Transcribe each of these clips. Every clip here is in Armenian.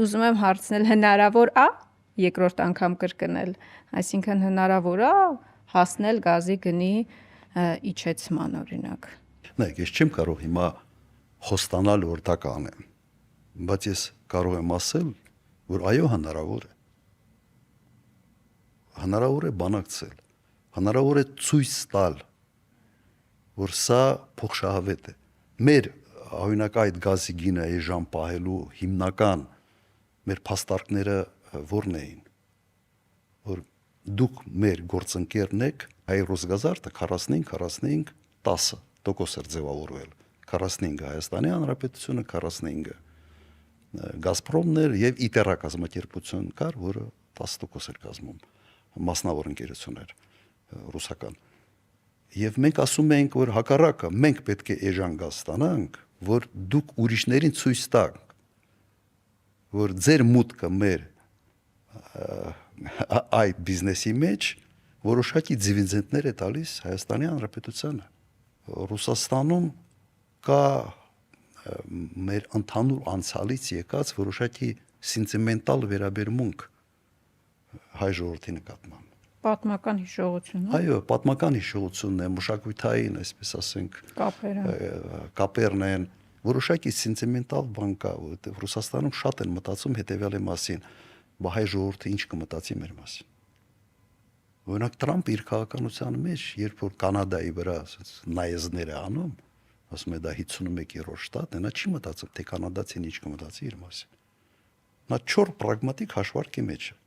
ուզում եմ հարցնել, հնարավոր է երկրորդ անգամ կրկնել, այսինքն հնարավոր է հասնել գազի գնի իջեցման օրինակ։ Նայեք, ես չեմ կարող հիմա խոստանալ, որ դա կանեմ, բայց ես կարող եմ ասել, որ այո, հնարավոր է։ Հնարավոր է բանակցել, հնարավոր է ցույց տալ, որ սա փոխշահավետ է։ Մեր օրինակ այդ գազի գինը այժմ պահելու հիմնական մեր փաստարկները որն էին, որ դուք մեր գործընկերն եք, Հայ-Ռուսգազարդը 45-10% էր ձևավորվել, 45-ը Հայաստանի Հանրապետությունը, 45-ը Գազպրոմն էր եւ Իտերա կազմակերպություն կար, որը 10% էր կազմում, մասնավոր ընկերություն էր ռուսական։ Եվ մենք ասում ենք, որ հակառակը մենք պետք է էժան գազ ստանանք, որ դուք ուրիշներին ցույց տաք, որ ձեր մուտքը մեր այդ բիզնեսի մեջ որոշակի դիվիդենդներ է տալիս Հայաստանի Հանրապետությանը։ Ռուսաստանում կա մեր ընդհանուր անցյալից եկած որոշակի սենտիմենտալ վերաբերմունք հայ ժողովրդի նկատմամբ։ Պատմական հիշողություն։ Այո, պատմական հիշողությունն է, մշակութային, այսպես ասենք, կապերն են, որոշակի սենտիմենտալ բան կա, որովհետև Ռուսաստանում շատ են մտածում հետևյալի մասին, բա հայ ժողովուրդը ինչ կմտածի մեր մասին։ Օրինակ Տրամպը իր քաղաքականության մեջ, երբ որ Կանադայի վրա նայեզներ է անում, ասում է դա 51-րդ շտատ է, նա չի մտածում, թե կանադացին ինչ կմտածի իր մասին։ Նա չոր պրագմատիկ հաշվարկի մեջ է։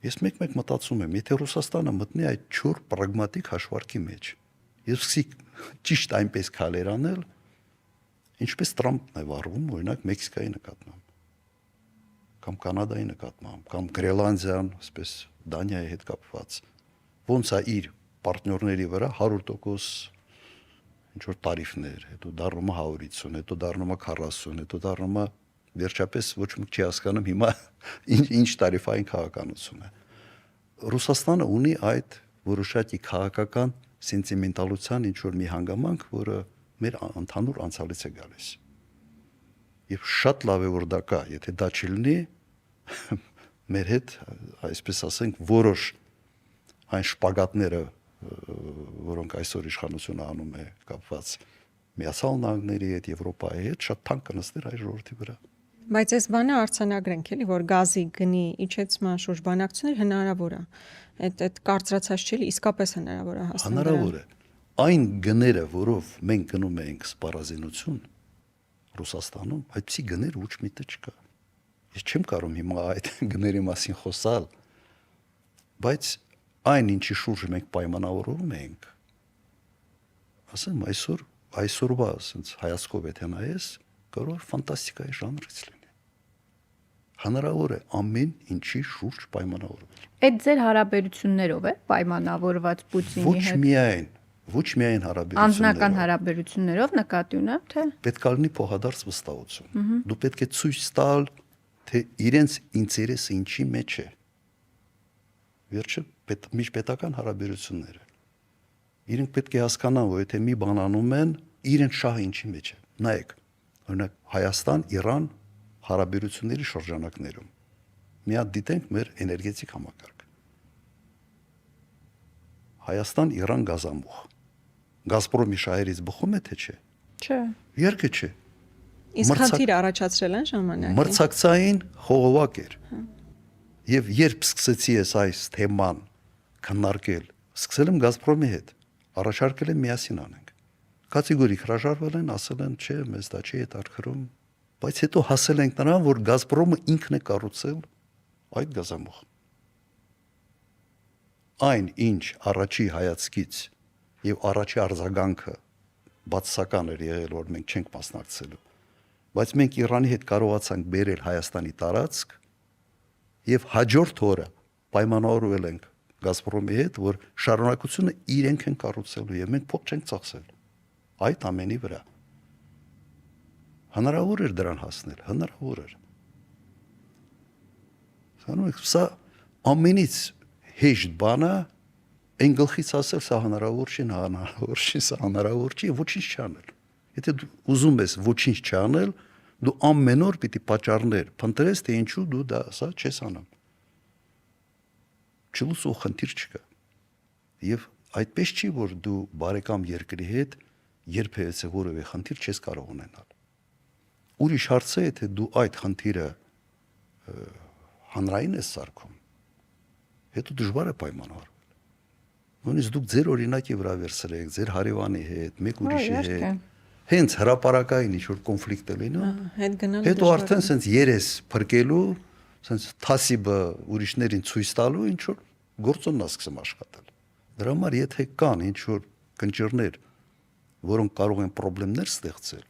Ես մեկ-մեկ մտածում եմ, եթե Ռուսաստանը մտնի այդ չոր պրագմատիկ հաշվարկի մեջ, եւ սկսի ճիշտ այնպես քայլեր անել, ինչպես Տրամպն է վարվում, օրինակ Մեքսիկայի նկատմամբ, կամ Կանադայի նկատմամբ, կամ Գրենլանդիան, այսպես Դանիայի հետ կապված, ոնց է իր պարտներների վրա 100% ինչ որ տարիֆներ, հետո դառնում է 150, հետո դառնում է 40, հետո դառնում է վերջապես ոչ ոք չի հասկանում հիմա ինչ տարիֆային քաղաքականություն է։ Ռուսաստանը ունի այդ որոշակի քաղաքական սենտիմենտալության ինչ որ մի հանգամանք, որը մեր ընդհանուր անցյալից է գալիս։ Եվ շատ լավ է որ դա կա, եթե դա չլինի, մեր հետ, այսպես ասենք, որոշ այն շպագատները, որոնք այսօր իշխանությունը անում է կապված Միացյալ Նահանգների հետ, Եվրոպայի հետ, շատ թանկ կնստեր այ ժողովրդի վրա։ Բայց այս բանը արձանագրենք, էլի, որ գազի գնի իջեցման շուրջ բանակցություններ հնարավոր է։ Այդ կարծրացած չէ, իսկապես հնարավոր է հասնել։ Հնարավոր է։ Այն գները, որով մենք գնում ենք սպառազինություն Ռուսաստանում, այդպիսի գներ ոչ միտը չկա։ Ես չեմ կարող հիմա այդ գների մասին խոսալ, բայց այն ինչի շուրջ մենք պայմանավորվում ենք, ասեմ այսօրվա ասենց հայացքով եթե նայես, կարող է ֆանտաստիկայի ժանրից լինի։ Հնարավոր է ամեն ինչի շուրջ պայմանավորվել։ Այդ ձեր հարաբերություններով է պայմանավորված Պուտինի հետ։ Ոչ միայն հարաբերություններով։ Անձնական հարաբերություններով նկատի ունեմ, թե պետք է լինի փոխադարձ վստահություն։ Դու պետք է ցույց տալ, թե իրենց ինտերեսը ինչի մեջ է։ Վերջը միջպետական հարաբերությունները։ Իրենք պետք է հասկանան, որ եթե մի բան անում են, իրենց շահը ինչի մեջ է։ Նայեք, օրինակ Հայաստան-Իրան հարաբերությունների շրջանակներում մի հատ դիտենք մեր էներգետիկ համակարգ։ Հայաստան-Իրան գազամուղ։ Գազպրոմի շահերից բխում է թե չէ։ Չէ։ Երկը չէ։ Իսկ խնդիր առաջացրել են ժամանակին։ Մրցակցային խողովակ էր։ Եվ երբ սկսեցի ես այս թեման քննարկել, սկսել եմ Գազպրոմի հետ, առաջարկել եմ միասին անենք։ Կատեգորիկ հրաժարվել են, ասել են, չէ, մեզ դա չի հետաքրքրում, բայց հետո հասել ենք նրան, որ Գազպրոմը ինքն է կառուցել այդ գազամուղ։ Այն ինչ առաջի հայացքից եւ առաջի արձագանքը բացասական էր եղել, որ մենք չենք մասնակցելու, բայց մենք Իրանի հետ կարողացանք բերել Հայաստանի տարածք եւ հաջորդ օրը պայմանավորվել ենք Գազպրոմի հետ, որ շարունակությունը իրենք են կառուցելու եւ մենք փող չենք ծախսել այդ ամենի վրա։ Հնարավոր էր դրան հասնել, հնարավոր էր։ Սա ամենից հեշտ բանը այն գլխից ասել սա հնարավոր չի, հնարավոր չի, սա հնարավոր չի, ոչինչ չանել։ Եթե դու ուզում ես ոչինչ չանել, Դու ամեն օր պիտի պատճառներ փնտրես, թե ինչու դու դա սա չես անում։ Չլուսու խնդիր չկա։ Եվ այդպես չի, որ դու բարեկամ երկրի հետ երբևէ որևէ խնդիր չես կարող ունենալ։ Ուրիշ հարց է, թե դու այդ խնդիրը հանրային ես սարքում, հետո դժվար է պայմանավորվել։ Նույնիսկ դուք ձեր օրինակի վրա վերցրել եք, ձեր հարևանի հետ, մեկ ուրիշի հետ, հենց հրապարակային ինչ-որ կոնֆլիկտ է լինում, հետո արդեն սենց երես փրկելու, սենց թասիբը ուրիշներին ցույց տալու ինչ-որ գործոնն է սկսում աշխատել։ Դրա համար եթե կան ինչ-որ կնճիռներ, որոնք կարող են խնդիրներ ստեղծել,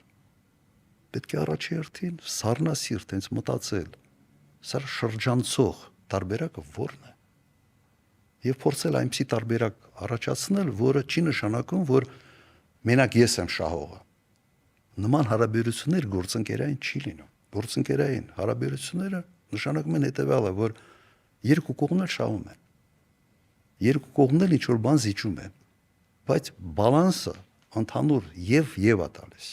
պետք է առաջի հերթին սառնասիրտ հենց մտածել, սա շրջանցող տարբերակը ո՞րն է։ Եվ փորձել այնպիսի տարբերակ առաջացնել, որը չի նշանակում, որ մենակ ես եմ շահողը։ Նման հարաբերություններ գործընկերային չի լինում։ Գործընկերային հարաբերությունները նշանակում են հետևյալը, որ երկու կողմն էլ շահում են։ Երկու կողմն էլ ինչ-որ բան զիջում են, բայց բալանսը ընդհանուր եւ է տալիս։